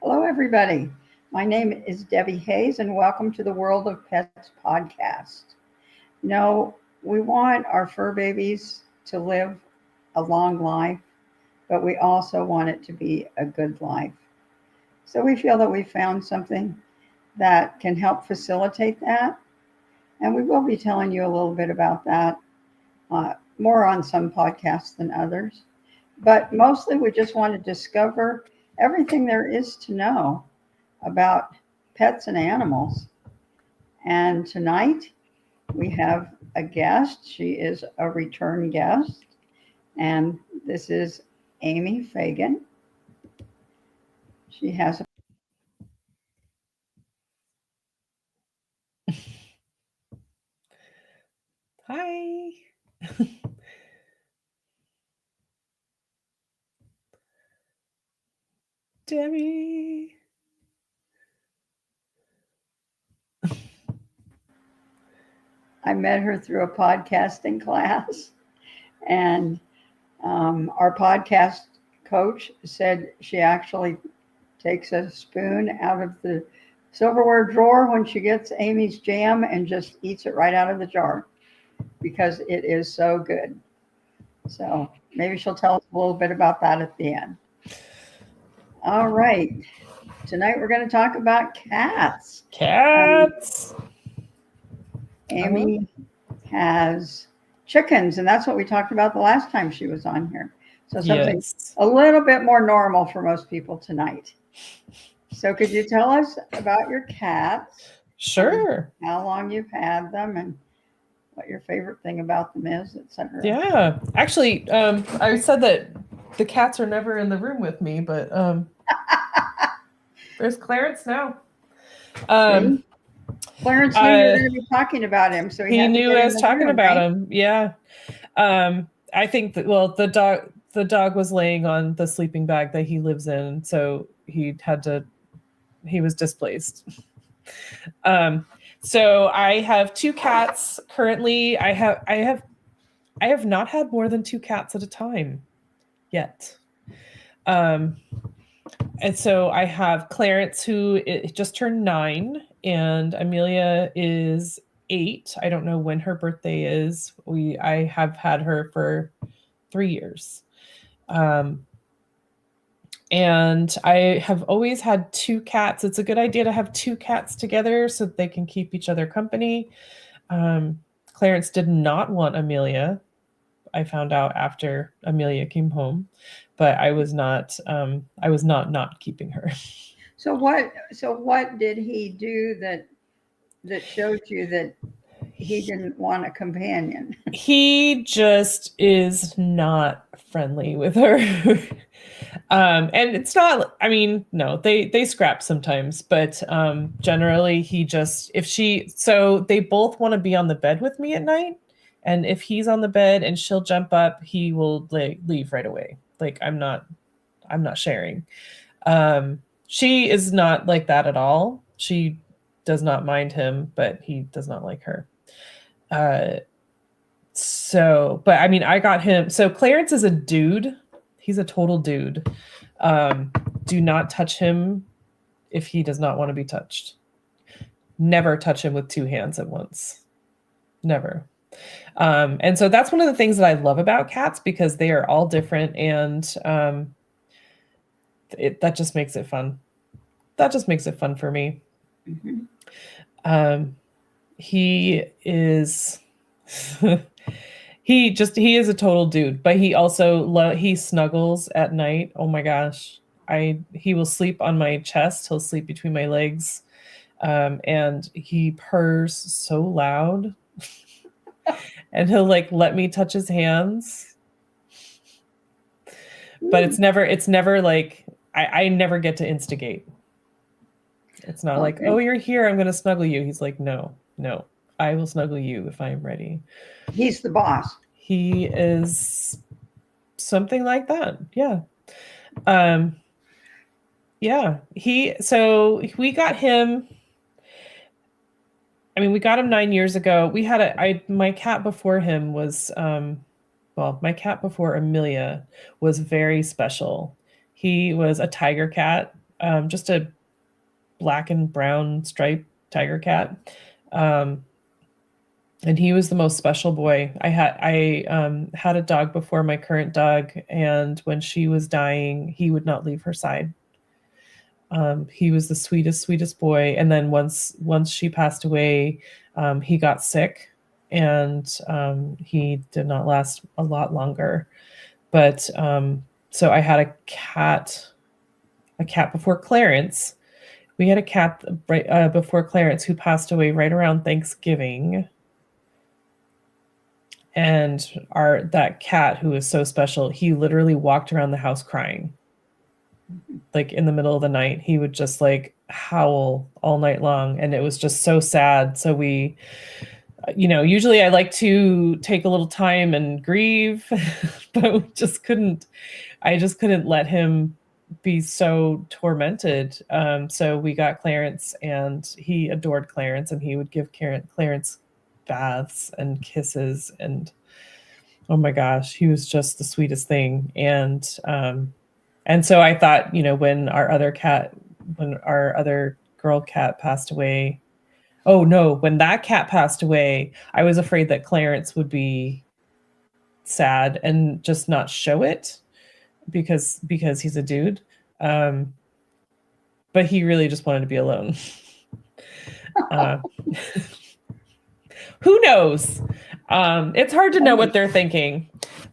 Hello, everybody. My name is Debbie Hayes, and welcome to the World of Pets podcast. We want our fur babies to live a long life, but we also want it to be a good life. So we feel that we found something that can help facilitate that, and we will be telling you a little bit about that, more on some podcasts than others. But mostly, we just want to discover everything there is to know about pets and animals. And tonight we have a guest. She is a return guest, and this is Amy Fagan. She has a Hi. Debbie. I met her through a podcasting class, and our podcast coach said she actually takes a spoon out of the silverware drawer when she gets Amy's jam and just eats it right out of the jar because it is so good. So maybe she'll tell us a little bit about that at the end. All right. Tonight we're going to talk about cats. Cats. Amy has chickens, and that's what we talked about the last time she was on here. So something a little bit more normal for most people tonight. So could you tell us about your cats? Sure. How long you've had them and what your favorite thing about them is, etc. Yeah. Actually, I said that the cats are never in the room with me, but there's Clarence now. Clarence knew you were going to be talking about him, so he knew I was talking about him. Yeah. I think that the dog was laying on the sleeping bag that he lives in, so he was displaced. So I have two cats currently. I have not had more than two cats at a time yet. And so I have Clarence, who just turned 9, and Amelia is 8. I don't know when her birthday is. I have had her for 3 years. And I have always had two cats. It's a good idea to have two cats together so they can keep each other company. Clarence did not want Amelia. I found out after Amelia came home, but I was not keeping her. So what did he do that showed you that he didn't want a companion? He just is not friendly with her. And it's not, no, they scrap sometimes, but generally so they both want to be on the bed with me at night. And if he's on the bed and she'll jump up, he will leave right away. I'm not sharing. She is not like that at all. She does not mind him, but he does not like her. I got him. So Clarence is a dude. He's a total dude. Do not touch him if he does not want to be touched. Never touch him with two hands at once. Never. And so that's one of the things that I love about cats, because they are all different, and that just makes it fun. That just makes it fun for me. Mm-hmm. He is he is a total dude, but he also he snuggles at night. Oh my gosh. He will sleep on my chest. He'll sleep between my legs. And he purrs so loud. And he'll let me touch his hands. But it's never like I never get to instigate. It's not like, oh, you're here, I'm going to snuggle you. He's like, no, I will snuggle you if I'm ready. He's the boss. He is something like that. Yeah. Yeah. So we got him. We got him 9 years ago. We had my cat before him was, my cat before Amelia was very special. He was a tiger cat. just a black and brown striped tiger cat. And he was the most special boy. I had a dog before my current dog, and when she was dying, he would not leave her side. He was the sweetest boy. And then once she passed away, he got sick, and he did not last a lot longer. But so I had a cat before Clarence. We had a cat right before Clarence who passed away right around Thanksgiving. And that cat who was so special, he literally walked around the house crying. Like in the middle of the night, he would just like howl all night long, and it was just so sad. So we, usually I like to take a little time and grieve, but we just couldn't. I just couldn't let him be so tormented. So we got Clarence, and he adored Clarence, and he would give Clarence baths and kisses, and oh my gosh, he was just the sweetest thing. And so I thought, when our other girl cat passed away, when that cat passed away, I was afraid that Clarence would be sad and just not show it because he's a dude. But he really just wanted to be alone. Who knows? It's hard to know what they're thinking,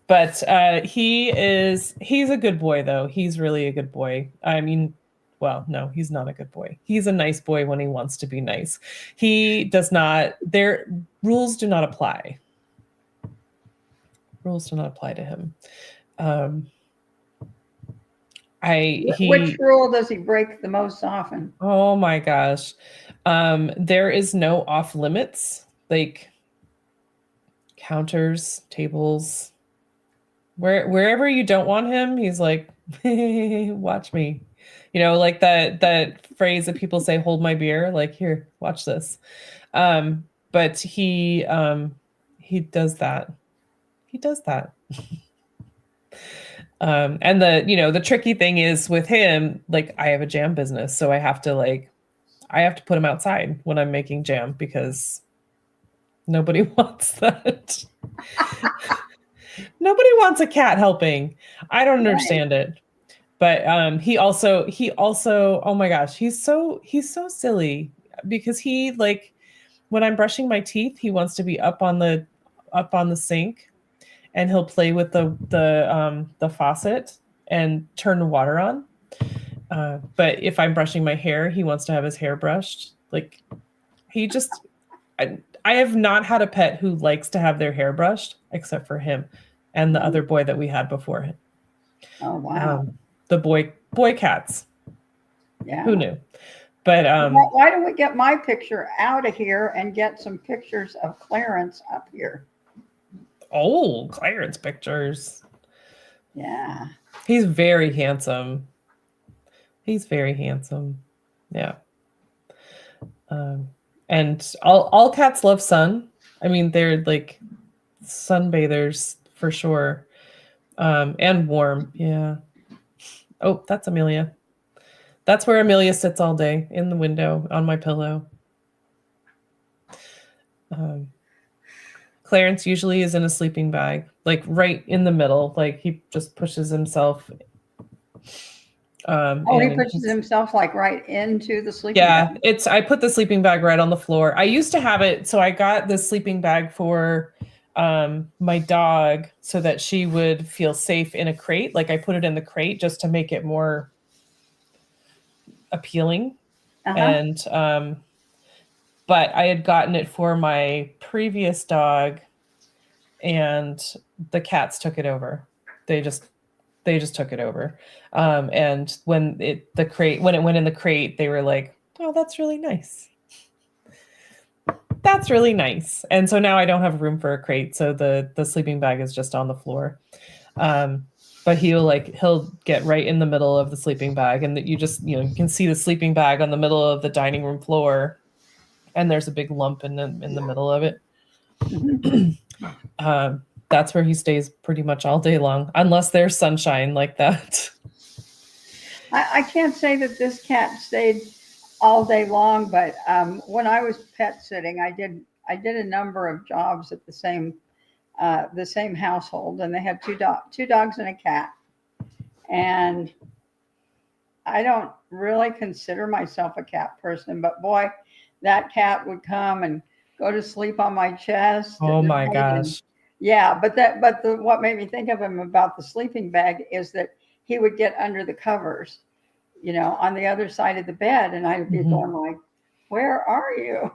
but he's a good boy, though. He's really a good boy. I mean, well, no, he's not a good boy. He's a nice boy when he wants to be nice. Their rules do not apply. Rules do not apply to him. Which rule does he break the most often? Oh my gosh. There is no off limits, like counters, tables, wherever you don't want him, he's like, watch me. Like that phrase that people say, hold my beer, like, here, watch this. But he does that. He does that. And the tricky thing is with him, like, I have a jam business, so I have to put him outside when I'm making jam because nobody wants that. Nobody wants a cat helping. I don't understand it. But he also, oh my gosh, he's so silly because he, like, when I'm brushing my teeth, he wants to be up on the sink, and he'll play with the faucet and turn the water on. But if I'm brushing my hair, he wants to have his hair brushed. Like, he just, I have not had a pet who likes to have their hair brushed except for him and the other boy that we had before him. Oh, wow. The boy cats. Yeah. Who knew? But why don't we get my picture out of here and get some pictures of Clarence up here? Oh, Clarence pictures. Yeah. He's very handsome. Yeah. And all cats love sun. I mean, they're like sunbathers for sure. And warm. Yeah. Oh, that's Amelia. That's where Amelia sits all day, in the window on my pillow. Clarence usually is in a sleeping bag, like right in the middle. Like, he just pushes himself. He pushes himself like right into the sleeping bag. Yeah, I put the sleeping bag right on the floor. I used to have it, so I got the sleeping bag for my dog so that she would feel safe in a crate. Like, I put it in the crate just to make it more appealing. And but I had gotten it for my previous dog, and the cats took it over. They just took it over. And when it went in the crate, they were like, "Oh, that's really nice. That's really nice." And so now I don't have room for a crate, so the sleeping bag is just on the floor. But he'll get right in the middle of the sleeping bag, and you just, you can see the sleeping bag on the middle of the dining room floor, and there's a big lump in the middle of it. That's where he stays pretty much all day long, unless there's sunshine like that. I can't say that this cat stayed all day long, but when I was pet sitting, I did a number of jobs at the same household, and they had two dogs and a cat. And I don't really consider myself a cat person, but boy, that cat would come and go to sleep on my chest Oh at my night. And gosh. yeah, what made me think of him about the sleeping bag is that he would get under the covers, on the other side of the bed, and I'd be Mhm. going like, "Where are you?"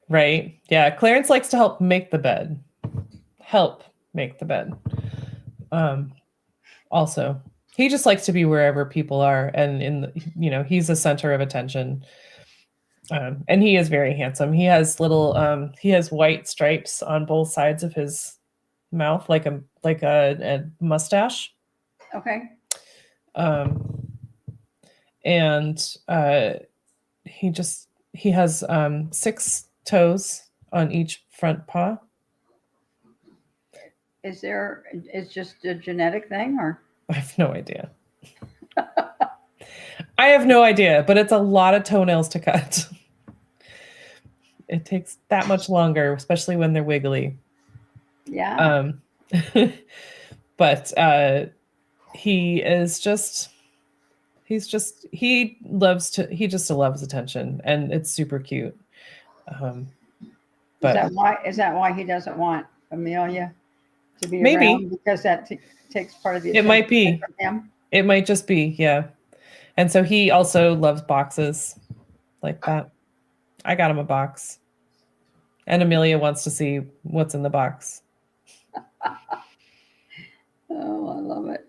Right. Yeah. Clarence likes to help make the bed. Help make the bed. Also, he just likes to be wherever people are, and he's a center of attention. And he is very handsome. He has he has white stripes on both sides of his mouth, like a mustache. Okay. Um, and he has 6 toes on each front paw. Is just a genetic thing, or? I have no idea. I have no idea, but it's a lot of toenails to cut. It takes that much longer, especially when they're wiggly. Yeah. But he is just he just loves attention, and it's super cute. Is But that why he doesn't want Amelia to be maybe around, because that takes part of the it attention might away be. from him? It might just be, yeah. And so he also loves boxes like that. I got him a box. And Amelia wants to see what's in the box. Oh, I love it.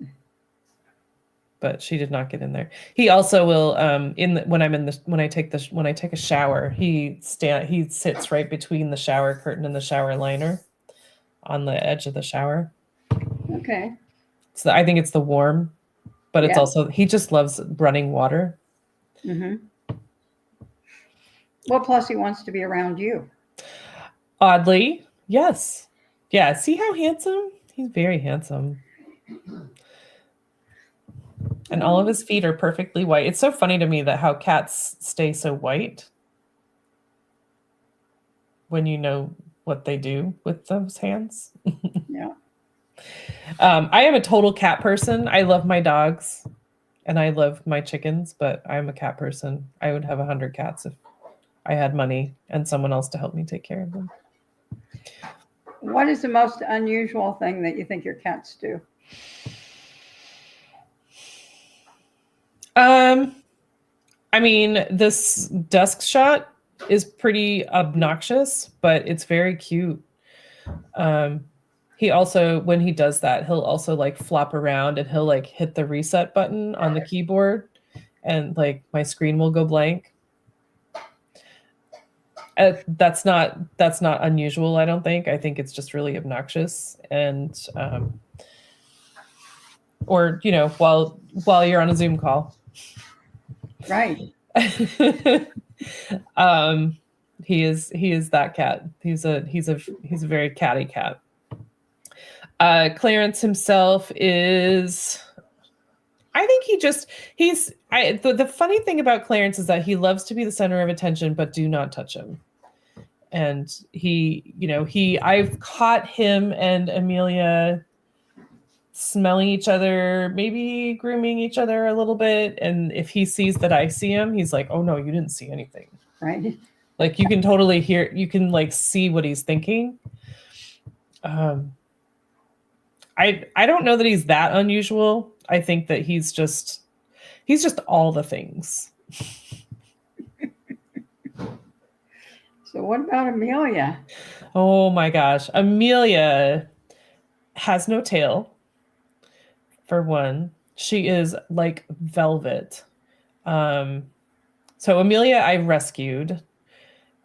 But she did not get in there. He also will when I take a shower, he sits right between the shower curtain and the shower liner on the edge of the shower. Okay. So I think it's the warm, but it's Yeah. also he just loves running water. Mm-hmm. Well, plus he wants to be around you. Oddly, yes. Yeah, see how handsome? He's very handsome. And all of his feet are perfectly white. It's so funny to me that how cats stay so white when you know what they do with those hands. Yeah. I am a total cat person. I love my dogs and I love my chickens, but I'm a cat person. I would have 100 cats if I had money and someone else to help me take care of them. What is the most unusual thing that you think your cats do? I mean, this dusk shot is pretty obnoxious, but it's very cute. He also, when he does that, he'll also like flop around and he'll like hit the reset button on the keyboard, and like my screen will go blank. That's not unusual. I don't think. I think it's just really obnoxious, and or while you're on a Zoom call. Right. He is that cat. He's a very catty cat. Clarence himself is, I think the funny thing about Clarence is that he loves to be the center of attention, but do not touch him. And I've caught him and Amelia smelling each other, maybe grooming each other a little bit. And if he sees that I see him, he's like, "Oh no, you didn't see anything." Right. Like you can totally hear, you can like see what he's thinking. I don't know that he's that unusual. I think that he's just all the things. So what about Amelia? Oh my gosh. Amelia has no tail, for one. She is like velvet. So Amelia I rescued.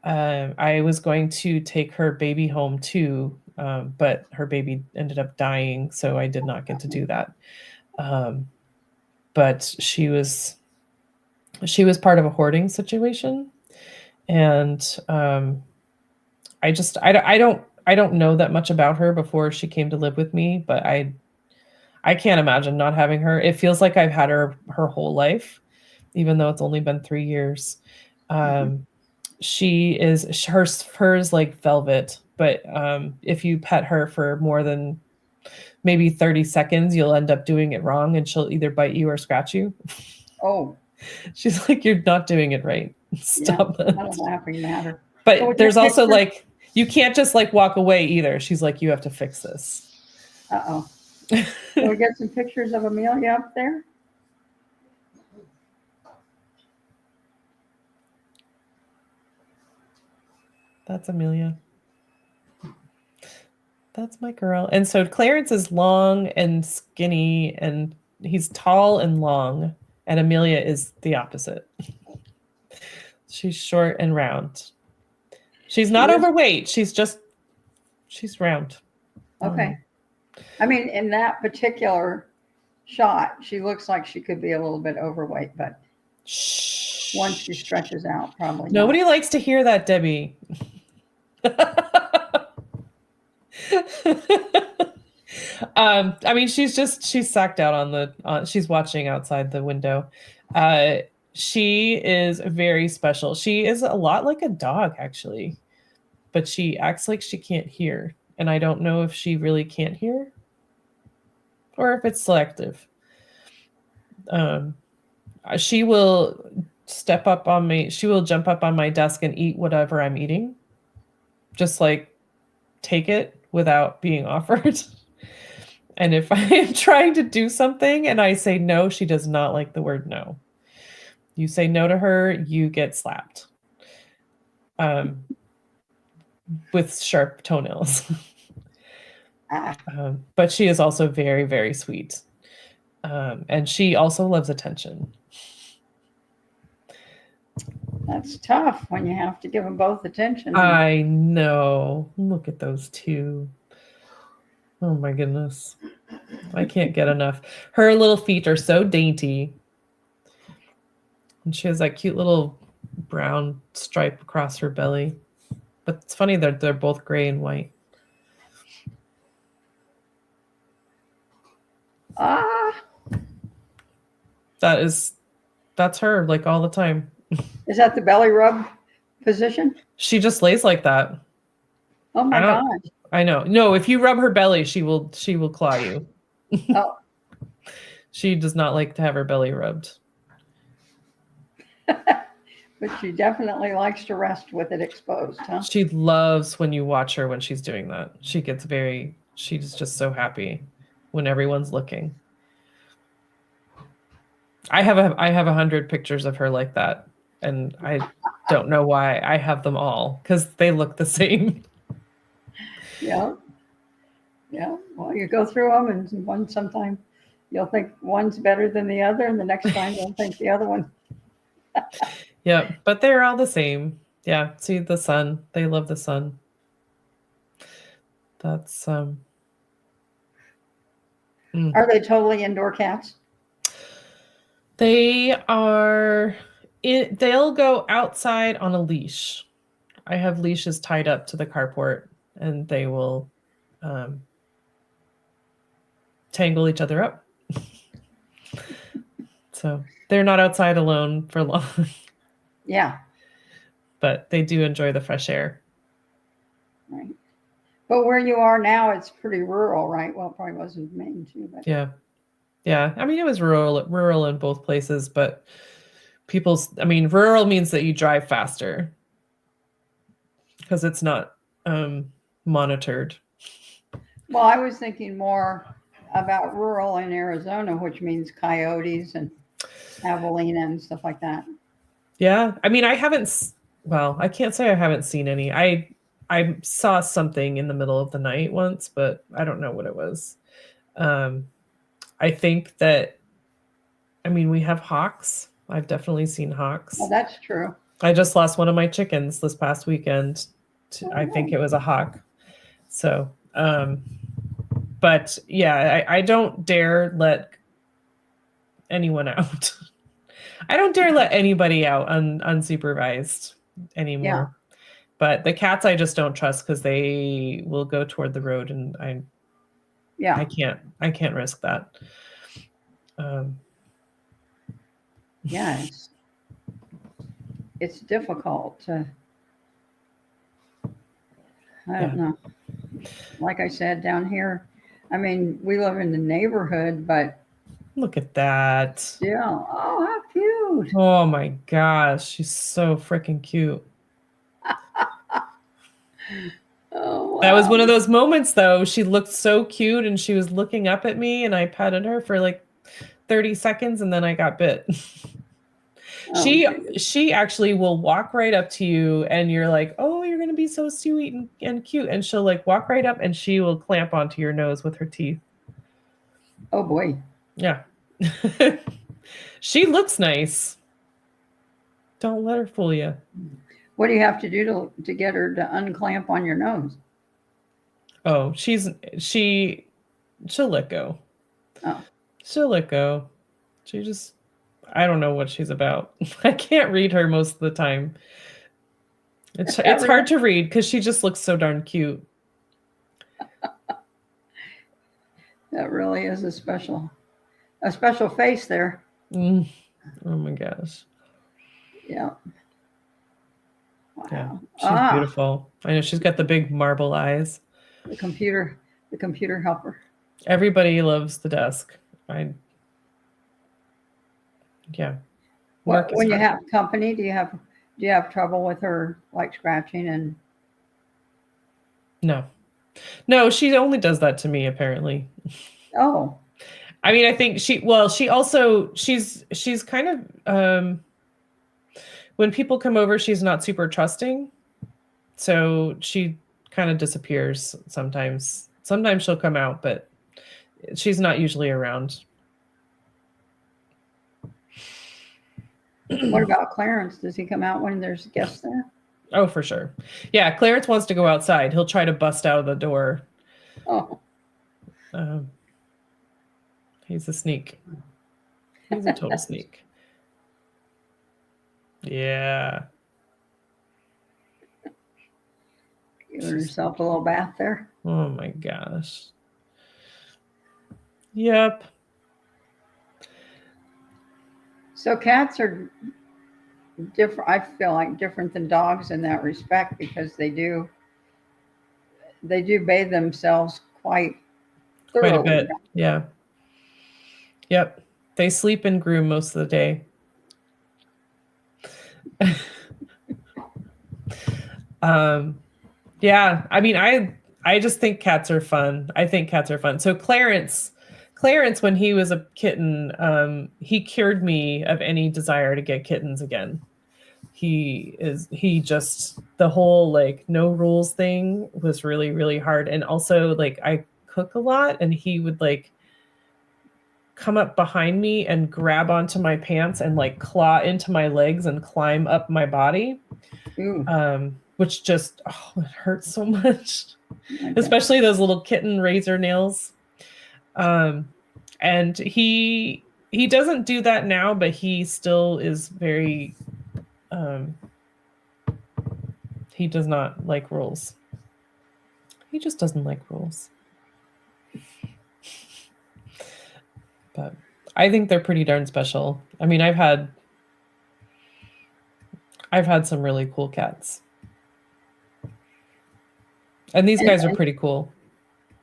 I was going to take her baby home too, but her baby ended up dying, so I did not get to do that. But she was part of a hoarding situation, and I don't know that much about her before she came to live with me, but I can't imagine not having her. It feels like I've had her whole life, even though it's only been 3 years. She is hers like velvet, but if you pet her for more than maybe 30 seconds, you'll end up doing it wrong, and she'll either bite you or scratch you. Oh, She's like, you're not doing it right. Stop yeah, it. not a laughing matter. But there's also like, you can't just like walk away either. She's like, you have to fix this. Uh-oh. Can we get some pictures of Amelia up there? That's Amelia. That's my girl. And so Clarence is long and skinny, and he's tall and long, and Amelia is the opposite. She's short and round. She's not overweight. She's round. Okay. I mean, in that particular shot, she looks like she could be a little bit overweight, but once she stretches out, probably nobody likes to hear that, Debbie. I mean, she's sacked out on the she's watching outside the window. She is very special. She is a lot like a dog, actually, but she acts like she can't hear, and I don't know if she really can't hear or if it's selective. She will step up on me. She will jump up on my desk and eat whatever I'm eating. Just like take it without being offered. And if I am trying to do something and I say no, she does not like the word no. You say no to her, you get slapped. With sharp toenails. But she is also very, very sweet. And she also loves attention. That's tough when you have to give them both attention. I know. Look at those two. Oh my goodness. I can't get enough. Her little feet are so dainty. And she has that cute little brown stripe across her belly. But it's funny that they're both gray and white. That's her, like, all the time. Is that the belly rub position? She just lays like that. Oh my God. I know. No, if you rub her belly, she will claw you. Oh. She does not like to have her belly rubbed. But she definitely likes to rest with it exposed, huh? She loves when you watch her when she's doing that. She's just so happy when everyone's looking. I have 100 pictures of her like that, and I don't know why I have them all, because they look the same. Yeah. Well, you go through them, and sometimes you'll think one's better than the other, and the next time you'll think the other one. Yeah, but they're all the same. Yeah, see the sun. They love the sun. That's Are they totally indoor cats? They are. They'll go outside on a leash. I have leashes tied up to the carport, and they will tangle each other up. So they're not outside alone for long. Yeah. But they do enjoy the fresh air. Right. But where you are now, it's pretty rural, right? Well, it probably was in Maine too. But yeah. I mean, it was rural in both places, but rural means that you drive faster because it's not monitored. Well, I was thinking more about rural in Arizona, which means coyotes and javelina and stuff like that. Yeah. I mean, I can't say I haven't seen any. I saw something in the middle of the night once, but I don't know what it was. I think that, we have hawks. I've definitely seen hawks. Well, that's true. I just lost one of my chickens this past weekend. I think it was a hawk. So, but yeah, I don't dare let anyone out. I don't dare let anybody out unsupervised anymore. Yeah. But the cats I just don't trust because they will go toward the road, and Yeah. I can't risk that. Yeah, it's difficult to, I don't know. Like I said, down here, I mean, we live in the neighborhood, but Look at that. still, oh, how cute. Oh my gosh, she's so freaking cute. Oh, That was wow. one of those moments though. She looked so cute and she was looking up at me and I petted her for like 30 seconds and then I got bit. Oh, She actually will walk right up to you and you're like, "Oh, you're going to be so sweet and cute." And she'll like walk right up and she will clamp onto your nose with her teeth. oh boy. Yeah. She looks nice. Don't let her fool you. What do you have to do to get her to unclamp on your nose? Oh, she'll let go. Oh. She'll let go. She just, I don't know what she's about. I can't read her most of the time. It's hard to read because she just looks so darn cute. That really is a special face there. Oh my gosh. Yeah. Wow. Yeah, she's beautiful. I know she's got the big marble eyes. The computer helper. Everybody loves the desk. Yeah. When you have company, do you have trouble with her like scratching and? No, she only does that to me apparently. Oh. I mean, I think she's kind of when people come over, she's not super trusting. So she kind of disappears sometimes. Sometimes she'll come out, but she's not usually around. What about Clarence? Does he come out when there's guests there? Oh, for sure. Yeah, Clarence wants to go outside. He'll try to bust out of the door. Oh. He's a sneak. He's a total sneak. Yeah. Giving herself a little bath there. Oh my gosh. Yep. So cats are different. I feel like different than dogs in that respect because they do bathe themselves quite thoroughly. Quite a bit. Yeah. Yep. They sleep and groom most of the day. Yeah. I mean, I just think cats are fun. I think cats are fun. So Clarence, when he was a kitten, he cured me of any desire to get kittens again. He just, the whole like no rules thing was really, really hard. And also like I cook a lot and he would like come up behind me and grab onto my pants and like claw into my legs and climb up my body. Which just, it hurts so much, especially those little kitten razor nails. And he doesn't do that now, but he still is very, he does not like rules. He just doesn't like rules. But I think they're pretty darn special. I mean, I've had some really cool cats. And these guys are pretty cool.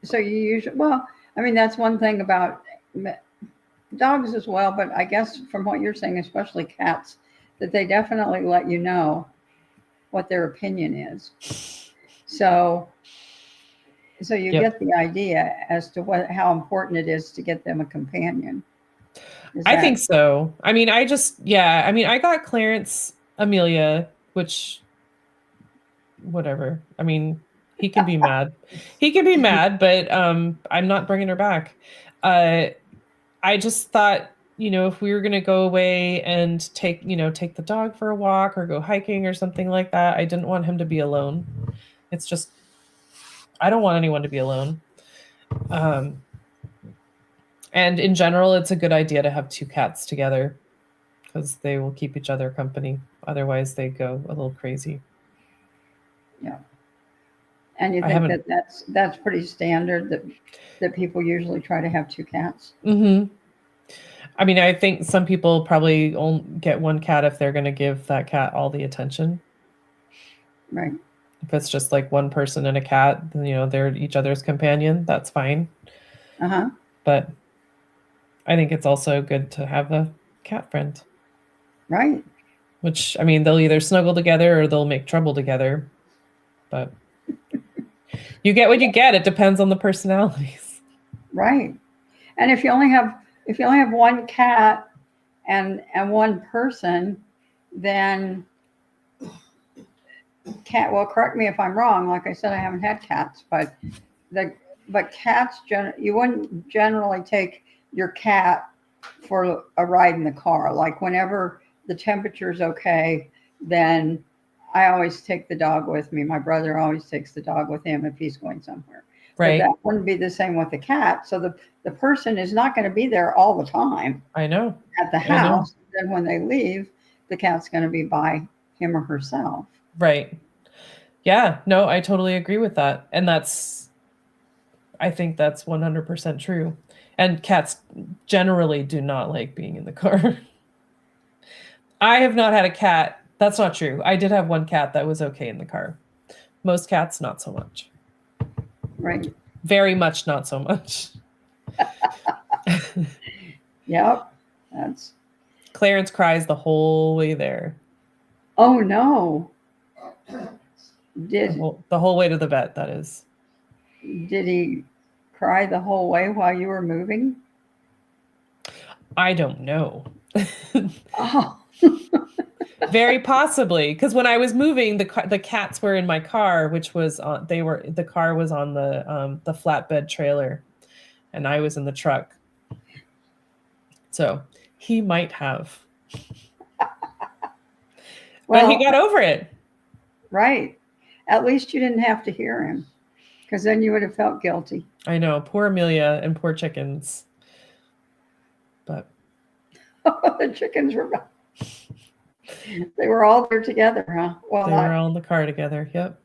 So you usually, well, I mean, that's one thing about dogs as well, but I guess from what you're saying, especially cats, that they definitely let you know what their opinion is. So you get the idea as to how important it is to get them a companion. I think so. I mean, I got Clarence Amelia, which, whatever. I mean, he can be mad. He can be mad, but I'm not bringing her back. I just thought, if we were going to go away and take the dog for a walk or go hiking or something like that, I didn't want him to be alone. It's just, I don't want anyone to be alone. And in general, it's a good idea to have two cats together because they will keep each other company. Otherwise, they go a little crazy. Yeah. And you I think haven't. that that's pretty standard that people usually try to have two cats? Mm-hmm. I mean, I think some people probably only get one cat if they're going to give that cat all the attention. Right. If it's just like one person and a cat, then, they're each other's companion, that's fine. Uh-huh. But I think it's also good to have a cat friend, Right. which, I mean, they'll either snuggle together or they'll make trouble together. But you get what you get. It depends on the personalities. Right. And if you only have one cat and one person, then cat, well, correct me if I'm wrong. Like I said, I haven't had cats, but the but cats, you wouldn't generally take your cat for a ride in the car. Like whenever the temperature's okay, then I always take the dog with me. My brother always takes the dog with him if he's going somewhere. But Right. that wouldn't be the same with the cat. So the person is not going to be there all the time I know. at the I know. house. Then when they leave, the cat's going to be by him or herself. Right. Yeah. No, I totally agree with that. And I think that's 100% true. And cats generally do not like being in the car. I have not had a cat. That's not true. I did have one cat that was okay in the car. Most cats, not so much. Right. Very much not so much. Yep. That's. Clarence cries the whole way there. Oh no. Did The whole way to the vet, that is. did he cry the whole way while you were moving? I don't know. Oh. Very possibly, because when I was moving, the cats were in my car, which was on. The car was on the flatbed trailer, and I was in the truck. So he might have, but he got over it. Right. At least you didn't have to hear him, because then you would have felt guilty. I know, poor Amelia and poor chickens. But The chickens they were all there together, huh? Well, they were all in the car together. Yep.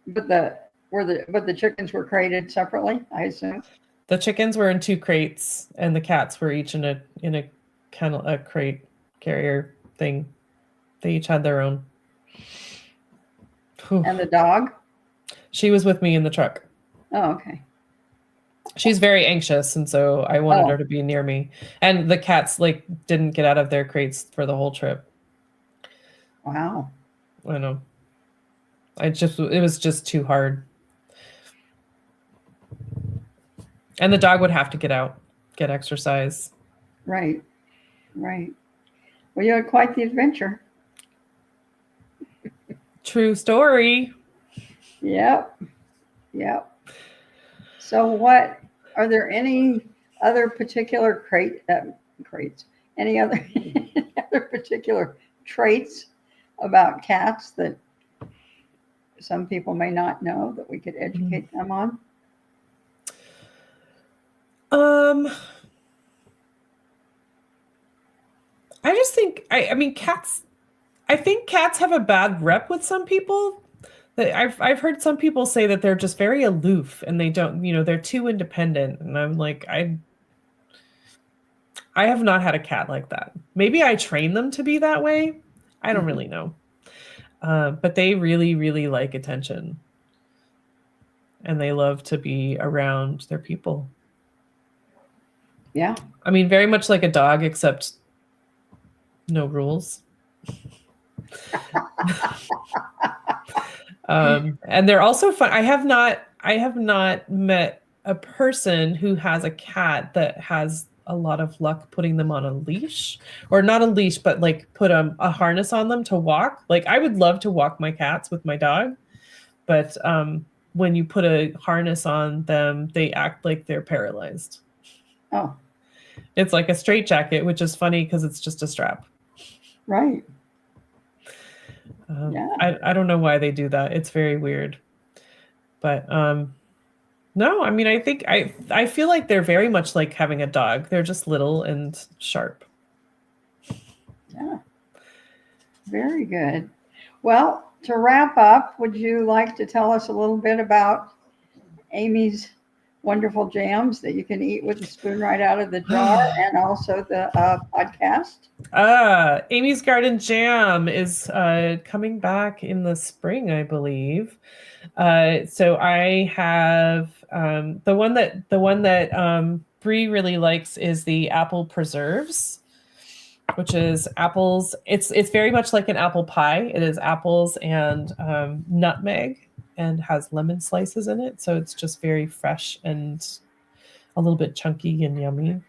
But the chickens were crated separately, I assume. The chickens were in 2 crates, and the cats were each in a kennel, a crate carrier thing. They each had their own. Whew. And the dog? She was with me in the truck. Oh, okay. She's very anxious, and so I wanted her to be near me. And the cats didn't get out of their crates for the whole trip. Wow. I know. It was just too hard. And the dog would have to get out, get exercise. Right. Right. Well, you had quite the adventure. True story. Yep. Yep. So are there any other particular crates? Any other other particular traits about cats that some people may not know that we could educate them on? I just think I mean cats. I think cats have a bad rep with some people. I've heard some people say that they're just very aloof and they don't, they're too independent. And I'm like, I have not had a cat like that. Maybe I train them to be that way. I don't really know. But they really, really like attention. And they love to be around their people. Yeah. I mean, very much like a dog, except no rules. And they're also fun. I have not met a person who has a cat that has a lot of luck putting them on a leash, or not a leash, but put a harness on them to walk. I would love to walk my cats with my dog, but when you put a harness on them, they act like they're paralyzed. Oh. It's like a straitjacket, which is funny because it's just a strap. Right. Yeah. I don't know why they do that. It's very weird. But no, I mean, I think I feel like they're very much like having a dog. They're just little and sharp. Yeah. Very good. Well, to wrap up, would you like to tell us a little bit about Amy's wonderful jams that you can eat with a spoon right out of the jar, and also the podcast? Amy's Garden Jam is coming back in the spring, I believe. So I have the one that Bree really likes is the apple preserves, which is apples. It's very much like an apple pie. It is apples and nutmeg, and has lemon slices in it. So it's just very fresh and a little bit chunky and yummy.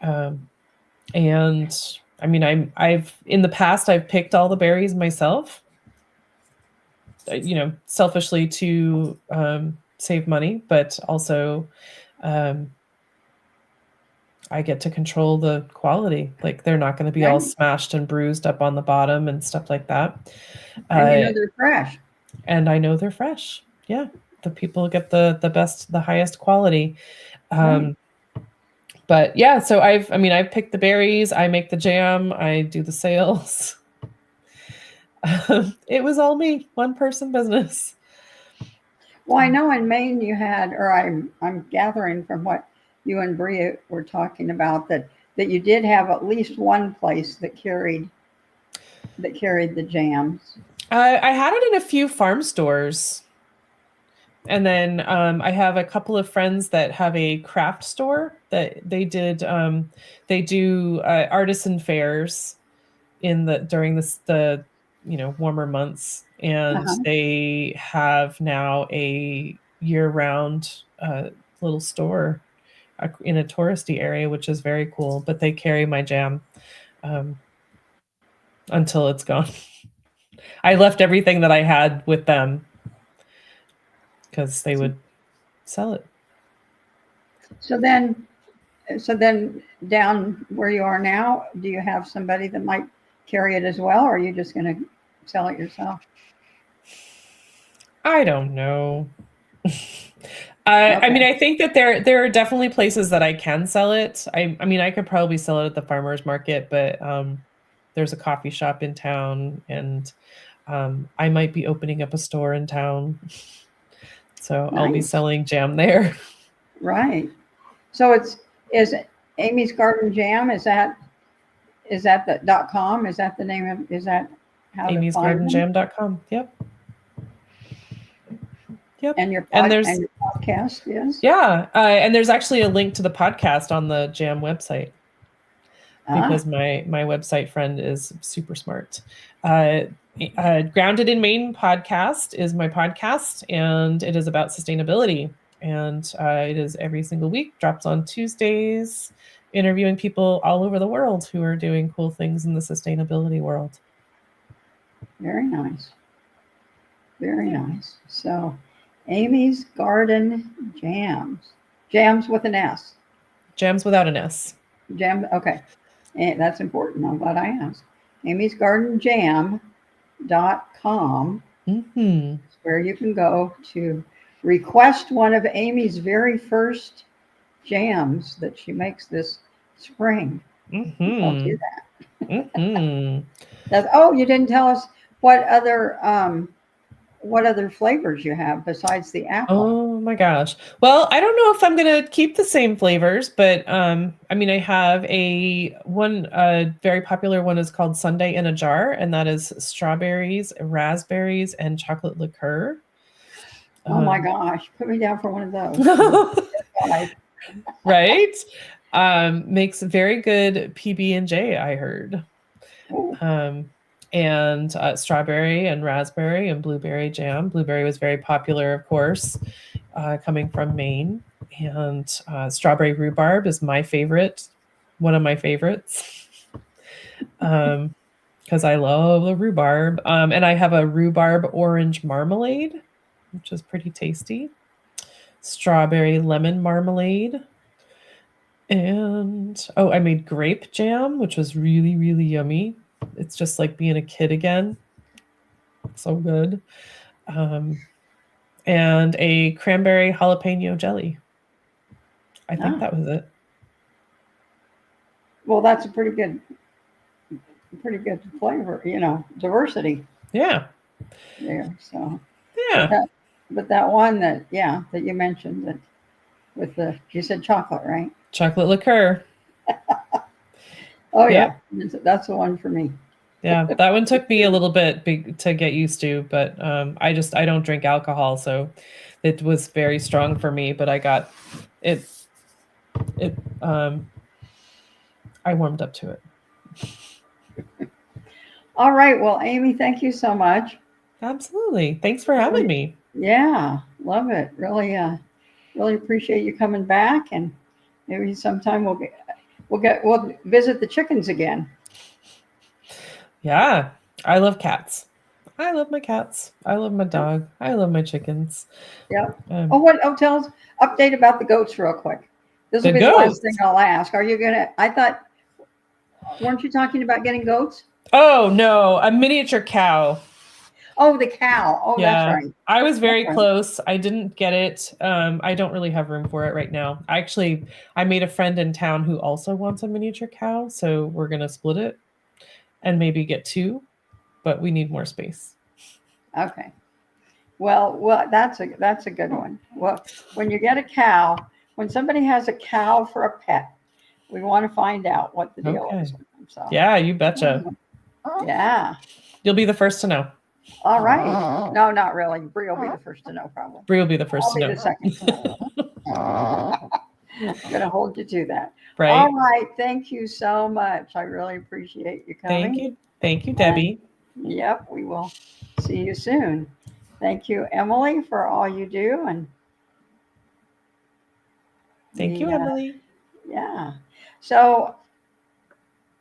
And I mean, I've in the past I've picked all the berries myself, selfishly to save money, but also I get to control the quality. Like, they're not going to be all smashed and bruised up on the bottom and stuff like that. And they're fresh. And I know they're fresh. Yeah, the people get the best, the highest quality. Right. But yeah, so I've picked the berries, I make the jam, I do the sales. It was all me, one person business. Well, I know in Maine you had, or I'm gathering from what you and Bria were talking about, that you did have at least one place that carried the jams. I had it in a few farm stores. And then I have a couple of friends that have a craft store that they do artisan fairs during the warmer months, and they have now a year-round little store in a touristy area, which is very cool. But they carry my jam until it's gone. I left everything that I had with them because they would sell it. So then down where you are now, do you have somebody that might carry it as well, or are you just going to sell it yourself? I don't know. I mean, I think that there are definitely places that I can sell it. I mean, I could probably sell it at the farmer's market, but there's a coffee shop in town, and I might be opening up a store in town. So nice. I'll be selling jam there. Right. So is Amy's Garden Jam, is that the .com? Is that the name of, is that how amysgardenjam.com? Yep. And your podcast is? Yeah. And there's actually a link to the podcast on the Jam website, because my website friend is super smart. Grounded in Maine podcast is my podcast, and it is about sustainability. And it is every single week, drops on Tuesdays, interviewing people all over the world who are doing cool things in the sustainability world. Very nice. Very nice. So Amy's Garden Jams with an S. Jams without an S. Jam. Okay. And that's important. I'm glad I asked. Amy's Garden Jam.com. Mm-hmm. Where you can go to request one of Amy's very first jams that she makes this spring. Mm-hmm. I'll do that. Mm-hmm. You didn't tell us what other flavors you have besides the apple. Oh my gosh. Well, I don't know if I'm going to keep the same flavors, but I have a very popular one is called Sundae in a Jar, and that is strawberries, raspberries, and chocolate liqueur. Oh my gosh. Put me down for one of those. Right? Makes very good PB&J, I heard. And strawberry and raspberry and blueberry jam. Blueberry was very popular, of course, coming from Maine. And strawberry rhubarb is my favorite, one of my favorites, because I love the rhubarb. And I have a rhubarb orange marmalade, which is pretty tasty. Strawberry lemon marmalade. And I made grape jam, which was really, really yummy. It's just like being a kid again. So good. And a cranberry jalapeno jelly. I think that was it. Well, that's a pretty good flavor, diversity. Yeah. there. So, but Yeah. that one that you mentioned that with you said chocolate, right? Chocolate liqueur. Oh yeah, Yep. that's the one for me. Yeah. That one took me a little bit big to get used to, but I don't drink alcohol, so it was very strong for me, but I got it it I warmed up to it. All right. Well, Amy, thank you so much. Absolutely. Thanks for having Really, me. yeah, love it. Really, really appreciate you coming back, and maybe sometime we'll visit the chickens again. Yeah. I love cats. I love my cats. I love my dog. I love my chickens. Yep. Um, Oh, what? Oh, tell us update about the goats real quick. This will the be the last thing goats. I'll ask. Are you gonna? I thought, weren't you talking about getting goats? Oh no, a miniature cow. Oh, the cow. Oh, that's Yeah, right. I was That's very right. close. I didn't get it. I don't really have room for it right now. I made a friend in town who also wants a miniature cow, so we're gonna split it and maybe get two, but we need more space. Okay. Well, that's a good one. Well, when you get a cow, when somebody has a cow for a pet, we want to find out what the deal Okay. is with them. So, Yeah, you betcha. yeah. You'll be the first to know. All right. No, not really. Bree will be the first to know, probably. Bree will be the first I'll to be the know. second to know. I'm gonna hold you to that. All Right? right. Thank you so much. I really appreciate you Thank coming. you. Thank you, And Debbie. yep, we will see you soon. Thank you, Emily, for all you do. And Thank you, the Emily. yeah. So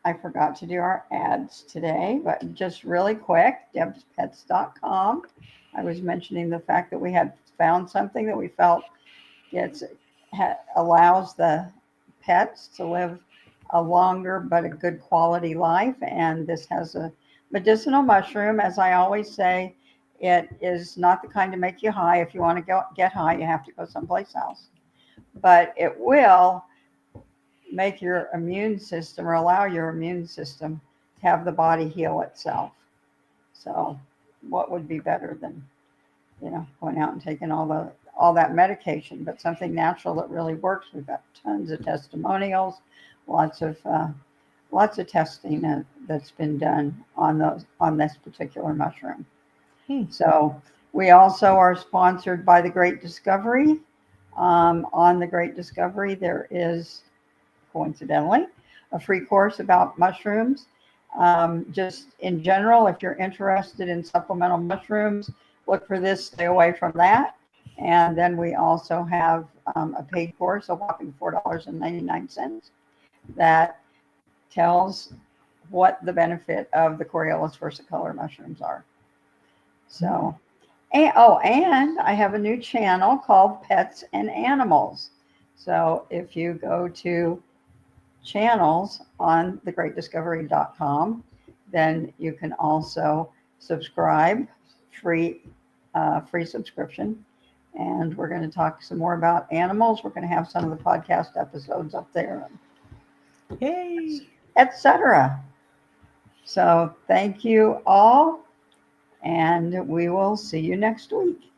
I forgot to do our ads today, but just really quick, debspets.com. I was mentioning the fact that we had found something that we felt gets allows the pets to live a longer but a good quality life. And this has a medicinal mushroom. As I always say, it is not the kind to make you high. If you want to get high, you have to go someplace else. But it will make your immune system or allow your immune system to have the body heal itself. So, what would be better than going out and taking all that medication, but something natural that really works? We've got tons of testimonials, lots of testing that's been done on this particular mushroom. Hmm. So we also are sponsored by the Great Discovery. On the Great Discovery, there is coincidentally a free course about mushrooms. Just in general, if you're interested in supplemental mushrooms, look for this, stay away from that. And then we also have a paid course, a whopping $4.99, that tells what the benefit of the Coriolis versicolor mushrooms are. So, and I have a new channel called Pets and Animals. So if you go to channels on thegreatdiscovery.com, then you can also subscribe, free free subscription. And we're going to talk some more about animals. We're going to have some of the podcast episodes up there, Yay. etc. So thank you all, and we will see you next week.